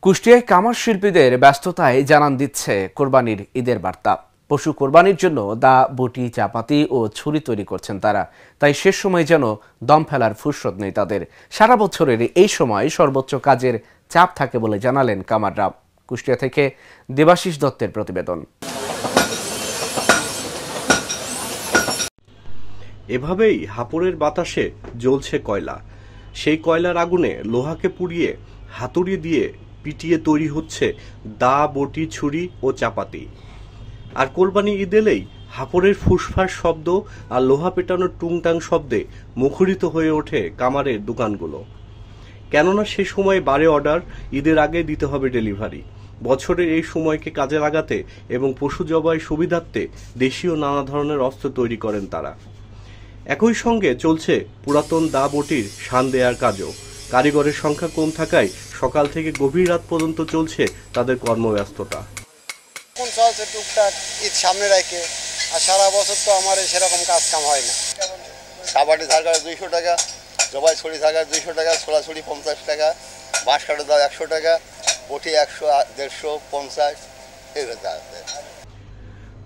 কুষ্টিয়ায় কামার শিল্পীদের ব্যস্ততায় জানান দিচ্ছে কোরবানির ঈদের বার্তা। পশু কোরবানির জন্য দা, বটি, চাপাতি ও ছুরি তৈরি করছেন তারা। তাই শেষ সময় যেন দম ফেলার ফুরসত নেই তাদের। সারা বছরের এই সময় সর্বোচ্চ কাজের চাপ থাকে বলে জানালেন কামাররা। কুষ্টিয়া থেকে দেবাশিস দত্তের প্রতিবেদন। এভাবেই হাপড়ের বাতাসে জ্বলছে কয়লা। সেই কয়লার আগুনে লোহাকে পুড়িয়ে হাতুড়ি দিয়ে পিটিয়ে তৈরি হচ্ছে দা, বটি, ছুরি ও চাপাতি। আর কোরবানি ঈদ এলেই হাপড়ের ফুসফাস শব্দ আর লোহা পেটানোর টুংটাং শব্দে মুখরিত হয়ে ওঠে কামারের দোকানগুলো। কেননা সে সময় বারে অর্ডার, ঈদের আগে দিতে হবে ডেলিভারি। বছরের এই সময়কে কাজে লাগাতে এবং পশু জবাই সুবিধার্থে দেশীয় নানা ধরনের অস্ত্র তৈরি করেন তারা। একই সঙ্গে চলছে পুরাতন দা, বটির শান দেওয়ার কাজও। কারিগরের সংখ্যা কম থাকায় সকাল থেকে গভীর রাত পর্যন্ত চলছে তাদের কর্মব্যস্ততা। চলছে টুকটাক ঈদ সামনে রেখে, আর সারা বছর তো আমার সেরকম কাজ কাম হয় না। সাবাটি থাকার 200 টাকা, জবাই ছড়ি থাকার 200 টাকা, ছোলা ছড়ি 50 টাকা, বাঁশ কাটা দাও 100 টাকা, বটি 100, 150, 50 এভাবে আছে।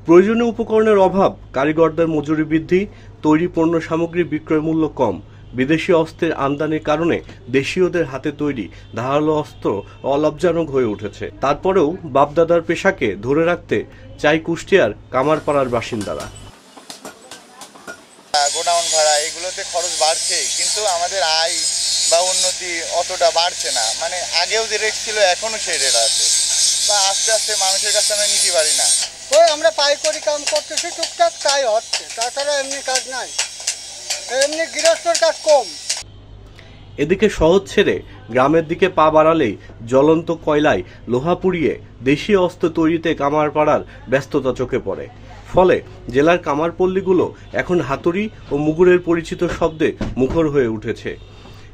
প্রয়োজনীয় উপকরণের অভাব, কারিগরদের মজুরি বৃদ্ধি, তৈরি পণ্য সামগ্রীর বিক্রয় মূল্য কম, বিদেশি অস্ত্রের আমদানির কারণে দেশীয়দের হাতে তৈরি ধারালো অস্ত্র অলাভজনক হয়ে উঠেছে। তারপরেও বাপদাদার পেশাকে ধরে রাখতে চাই কুষ্টিয়ার কামারপাড়ার বাসিন্দারা। গোডাউন ভাড়া এগুলোতে খরচ বাড়ছে, কিন্তু আমাদের আয় বা উন্নতি অতটা বাড়ছে না। মানে আগেও যে রেট ছিল এখনো সেই রেট আছে, বা আস্তে আস্তে মানুষের কাছে আমরা নিতে পারি না। ওই আমরা পাইকারি কাম করতেছি টুকটাক, তাই হচ্ছে, তাছাড়া এমনি কাজ নাই, এমনি গৃহস্থর কাজ কম। এদিকে শহর ছেড়ে গ্রামের দিকে পা বাড়ালেই জ্বলন্ত কয়লায় লোহা পুড়িয়ে দেশীয় অস্ত্র তৈরিতে কামারপাড়ার ব্যস্ততা চোখে পড়ে। ফলে জেলার কামারপল্লীগুলো এখন হাতুড়ি ও মুগুরের পরিচিত শব্দে মুখর হয়ে উঠেছে।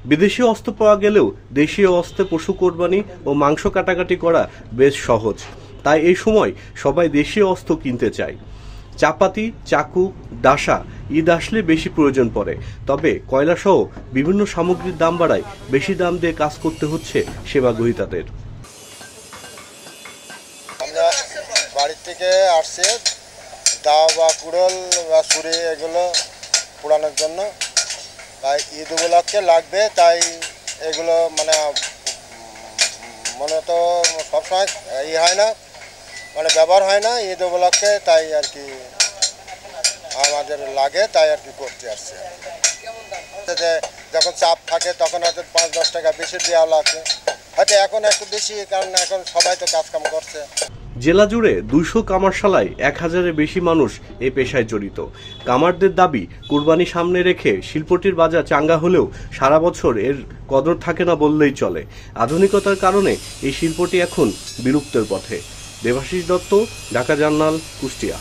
বিদেশি অস্ত্র পাওয়া গেলেও দেশীয় অস্ত্রে পশু কোরবানি ও মাংস কাটাকাটি করা বেশ সহজ। তাই এই সময় সবাই দেশীয় অস্ত্র কিনতে চায়। চাপাতি, চাকু, ডাসা ঈদ আসলে বেশি প্রয়োজন পড়ে। তবে কয়লাসহ বিভিন্ন সামগ্রীর দাম বাড়ায় বেশি দাম দিয়ে কাজ করতে হচ্ছে সেবা গ্রহীতাদের। আমরা বাড়ির থেকে আসছে দাও বা কুড়োল বা ছুরি এগুলো পোড়ানোর জন্য, বা ঈদ উপলক্ষে লাগবে, তাই এগুলো মনে তো সবসময় হয় না, ব্যবহার হয় না ঈদ উপলক্ষে, তাই আর কি আমাদের লাগে, তাই আর কি করতে আসছে। যে যখন চাপ থাকে তখন হয়তো 5-10 টাকা বেশি দেওয়া লাগে, হয়তো এখন একটু বেশি, কারণ এখন সবাই তো কাজকাম করছে। জেলা জুড়ে 200 কামারশালায় 1000-এর বেশি মানুষ এই পেশায় জড়িত। কামারদের দাবি, কুরবানি সামনে রেখে শিল্পটির বাজার চাঙ্গা হলেও সারা বছর এর কদর থাকে না বললেই চলে। আধুনিকতার কারণে এই শিল্পটি এখন বিলুপ্তের পথে। দেবাশিস দত্ত, ঢাকা জার্নাল, কুষ্টিয়া।